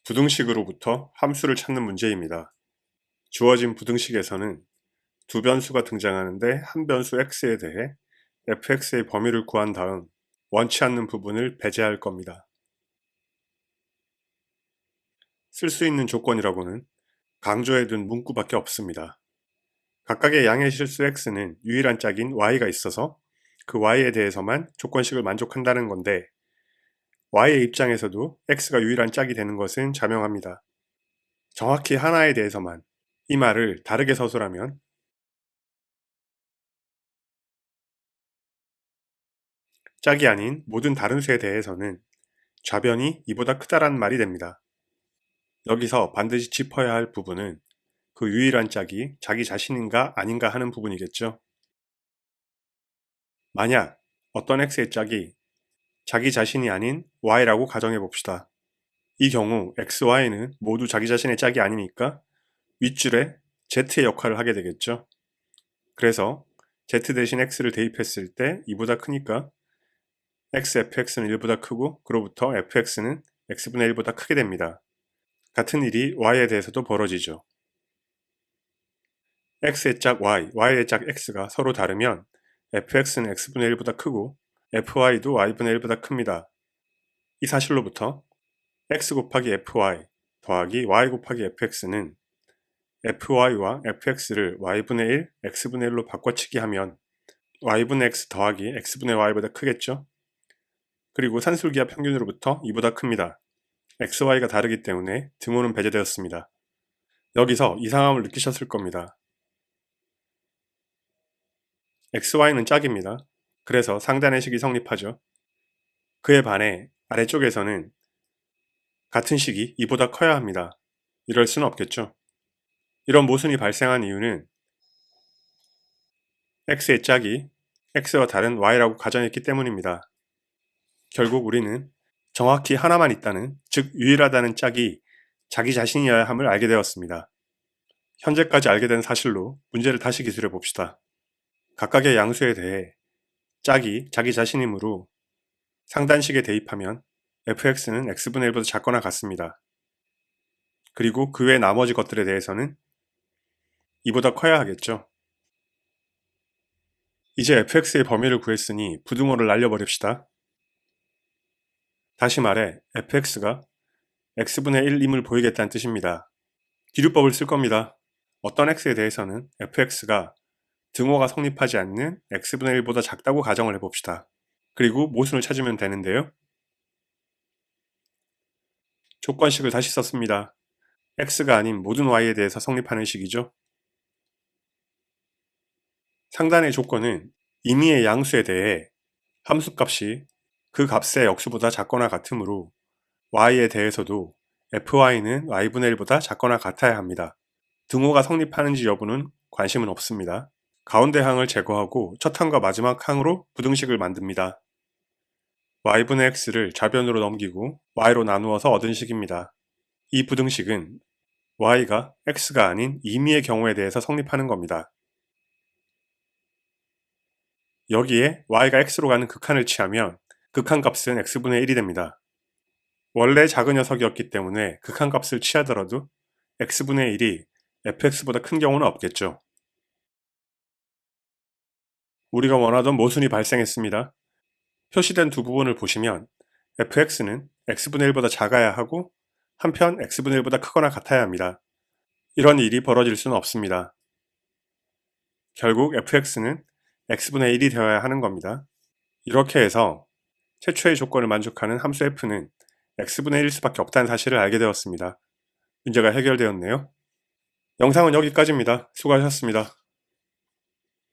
부등식으로부터 함수를 찾는 문제입니다. 주어진 부등식에서는 두 변수가 등장하는데 한 변수 x에 대해 fx의 범위를 구한 다음 원치 않는 부분을 배제할 겁니다. 쓸 수 있는 조건이라고는 강조해둔 문구밖에 없습니다. 각각의 양의 실수 x는 유일한 짝인 y가 있어서 그 y에 대해서만 조건식을 만족한다는 건데 y의 입장에서도 x가 유일한 짝이 되는 것은 자명합니다. 정확히 하나에 대해서만 이 말을 다르게 서술하면 짝이 아닌 모든 다른 수에 대해서는 좌변이 이보다 크다란 말이 됩니다. 여기서 반드시 짚어야 할 부분은 그 유일한 짝이 자기 자신인가 아닌가 하는 부분이겠죠. 만약 어떤 x의 짝이 자기 자신이 아닌 y라고 가정해 봅시다. 이 경우 x, y는 모두 자기 자신의 짝이 아니니까 윗줄에 z의 역할을 하게 되겠죠. 그래서 z 대신 x를 대입했을 때 이보다 크니까 x fx는 1보다 크고 그로부터 fx는 x분의 1보다 크게 됩니다. 같은 일이 y에 대해서도 벌어지죠. x의 짝 y, y의 짝 x가 서로 다르면 fx는 x분의 1보다 크고 fy도 y분의 1보다 큽니다. 이 사실로부터 x 곱하기 fy 더하기 y 곱하기 fx는 fy와 fx를 y분의 1, x분의 1로 바꿔치기 하면 y분의 x 더하기 x분의 y보다 크겠죠? 그리고 산술기하 평균으로부터 이보다 큽니다. xy가 다르기 때문에 등호는 배제되었습니다. 여기서 이상함을 느끼셨을 겁니다. xy는 짝입니다. 그래서 상단의 식이 성립하죠. 그에 반해 아래쪽에서는 같은 식이 이보다 커야 합니다. 이럴 수는 없겠죠. 이런 모순이 발생한 이유는 x의 짝이 x와 다른 y라고 가정했기 때문입니다. 결국 우리는 정확히 하나만 있다는, 즉 유일하다는 짝이 자기 자신이어야 함을 알게 되었습니다. 현재까지 알게 된 사실로 문제를 다시 기술해 봅시다. 각각의 양수에 대해 짝이 자기 자신이므로 상단식에 대입하면 fx는 x분의 1보다 작거나 같습니다. 그리고 그 외 나머지 것들에 대해서는 이보다 커야 하겠죠. 이제 fx의 범위를 구했으니 부등호를 날려버립시다. 다시 말해 fx가 x분의 1임을 보이겠다는 뜻입니다. 기류법을 쓸 겁니다. 어떤 x에 대해서는 fx가 등호가 성립하지 않는 x분의 1보다 작다고 가정을 해봅시다. 그리고 모순을 찾으면 되는데요. 조건식을 다시 썼습니다. x가 아닌 모든 y에 대해서 성립하는 식이죠. 상단의 조건은 임의의 양수에 대해 함수값이 그 값의 역수보다 작거나 같으므로 y에 대해서도 fy는 y분의 1보다 작거나 같아야 합니다. 등호가 성립하는지 여부는 관심은 없습니다. 가운데 항을 제거하고 첫 항과 마지막 항으로 부등식을 만듭니다. y분의 x를 좌변으로 넘기고 y로 나누어서 얻은 식입니다. 이 부등식은 y가 x가 아닌 임의의 경우에 대해서 성립하는 겁니다. 여기에 y가 x로 가는 극한을 취하면 극한값은 x분의 1이 됩니다. 원래 작은 녀석이었기 때문에 극한값을 취하더라도 x분의 1이 fx보다 큰 경우는 없겠죠. 우리가 원하던 모순이 발생했습니다. 표시된 두 부분을 보시면 fx는 x분의 1보다 작아야 하고 한편 x분의 1보다 크거나 같아야 합니다. 이런 일이 벌어질 수는 없습니다. 결국 fx는 x분의 1이 되어야 하는 겁니다. 이렇게 해서 최초의 조건을 만족하는 함수 f는 x분의 1일 수밖에 없다는 사실을 알게 되었습니다. 문제가 해결되었네요. 영상은 여기까지입니다. 수고하셨습니다.